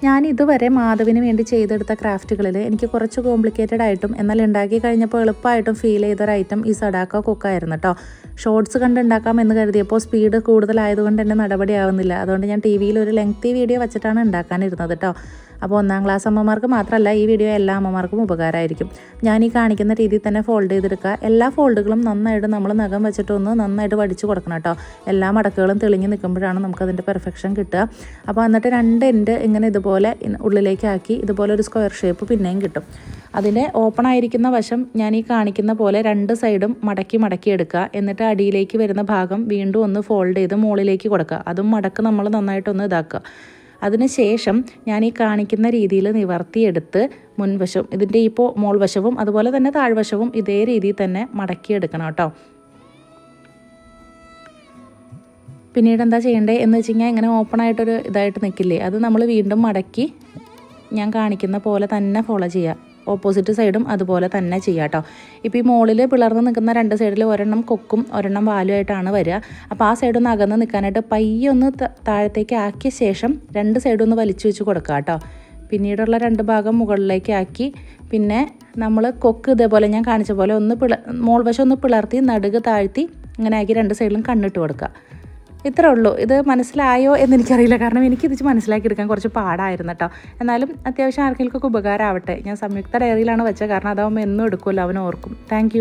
ഞാൻ ഇതുവരെ മാധവിന് വേണ്ടി ചെയ്തെടുത്ത ക്രാഫ്റ്റുകളിൽ എനിക്ക് കുറച്ച് കോംപ്ലിക്കേറ്റഡ് ആയിട്ടും എന്നാൽ ഉണ്ടാക്കി കഴിഞ്ഞപ്പോൾ എളുപ്പമായിട്ടും ഫീൽ ചെയ്തൊരു ഐറ്റം ഈ സഡാക്ക കുക്കായിരുന്നു കേട്ടോ. ഷോർട്സ് കണ്ടുണ്ടാക്കാമെന്ന് കരുതിയപ്പോൾ സ്പീഡ് കൂടുതലായതുകൊണ്ട് തന്നെ നടപടിയാവുന്നില്ല. അതുകൊണ്ട് ഞാൻ ടി വിയിൽ ഒരു ലെങ്തി വീഡിയോ വെച്ചിട്ടാണ് ഉണ്ടാക്കാനിരുന്നത് കേട്ടോ. അപ്പോൾ 1ാം ക്ലാസ് അമ്മമാർക്ക് മാത്രമല്ല ഈ വീഡിയോ എല്ലാ അമ്മമാർക്കും ഉപകാരമായിരിക്കും. ഞാൻ ഈ കാണിക്കുന്ന രീതിയിൽ തന്നെ ഫോൾഡ് ചെയ്തെടുക്കുക. എല്ലാ ഫോൾഡുകളും നന്നായിട്ട് നമ്മൾ നഖം വെച്ചിട്ടൊന്ന് നന്നായിട്ട് വടിച്ച് കൊടുക്കണം കേട്ടോ. എല്ലാ മടക്കുകളും തെളിഞ്ഞ് നിൽക്കുമ്പോഴാണ് നമുക്കതിൻ്റെ പെർഫെക്ഷൻ കിട്ടുക. അപ്പോൾ എന്നിട്ട് 2 എൻഡ് ഇങ്ങനെ ഇതുപോലെ ഉള്ളിലേക്കാക്കി ഇതുപോലെ ഒരു സ്ക്വയർ ഷേപ്പ് പിന്നെയും കിട്ടും. അതിൻ്റെ ഓപ്പൺ ആയിരിക്കുന്ന വശം ഞാൻ ഈ കാണിക്കുന്ന പോലെ 2 സൈഡും മടക്കി എടുക്കുക. എന്നിട്ട് അടിയിലേക്ക് വരുന്ന ഭാഗം വീണ്ടും ഒന്ന് ഫോൾഡ് ചെയ്ത് മുകളിലേക്ക് കൊടുക്കുക. അതും മടക്ക് നമ്മൾ നന്നായിട്ടൊന്ന് ഇതാക്കുക. അതിനുശേഷം ഞാൻ ഈ കാണിക്കുന്ന രീതിയിൽ നിവർത്തിയെടുത്ത് മുൻവശവും ഇതിൻ്റെ ഇപ്പോൾ മോൾവശവും അതുപോലെ തന്നെ താഴ്വശവും ഇതേ രീതിയിൽ തന്നെ മടക്കിയെടുക്കണം കേട്ടോ. പിന്നീട് എന്താ ചെയ്യേണ്ടത് എന്ന് വെച്ച് കഴിഞ്ഞാൽ ഇങ്ങനെ ഓപ്പൺ ആയിട്ടൊരു ഇതായിട്ട് നിൽക്കില്ലേ, അത് നമ്മൾ വീണ്ടും മടക്കി ഞാൻ കാണിക്കുന്ന പോലെ തന്നെ ഫോളോ ചെയ്യുക. ഓപ്പോസിറ്റ് സൈഡും അതുപോലെ തന്നെ ചെയ്യാം കേട്ടോ. ഇപ്പോൾ ഈ മുകളിൽ പിളർന്ന് നിൽക്കുന്ന 2 സൈഡിൽ ഒരെണ്ണം കൊക്കും ഒരെണ്ണം വാലുമായിട്ടാണ് വരിക. അപ്പോൾ ആ സൈഡൊന്ന് അകന്ന് നിൽക്കാനായിട്ട് പയ്യൊന്ന് താഴത്തേക്ക് ആക്കിയ ശേഷം 2 സൈഡൊന്ന് വലിച്ചു വെച്ച് കൊടുക്കുക കേട്ടോ. പിന്നീടുള്ള 2 ഭാഗം മുകളിലേക്ക് ആക്കി പിന്നെ നമ്മൾ കൊക്ക് ഇതേപോലെ ഞാൻ കാണിച്ച പോലെ ഒന്ന് മോൾവശം ഒന്ന് പിളർത്തി നടുക്ക് താഴ്ത്തി ഇങ്ങനെ ആക്കി 2 സൈഡിലും കണ്ണിട്ട് കൊടുക്കുക. ഇത്രേ ഉള്ളൂ. ഇത് മനസ്സിലായോ എന്നെനിക്കറിയില്ല, കാരണം എനിക്കിത് മനസ്സിലാക്കിയെടുക്കാൻ കുറച്ച് പാടായിരുന്നു കേട്ടോ. എന്നാലും അത്യാവശ്യം ആർക്കെങ്കിലും ഉപകാരമാവട്ടെ. ഞാൻ സംയുക്ത ഡയറിയിലാണ് വെച്ചത്, കാരണം അതാവുമ്പോൾ എന്നും എടുക്കുമല്ലോ, അവൻ ഓർക്കും. താങ്ക്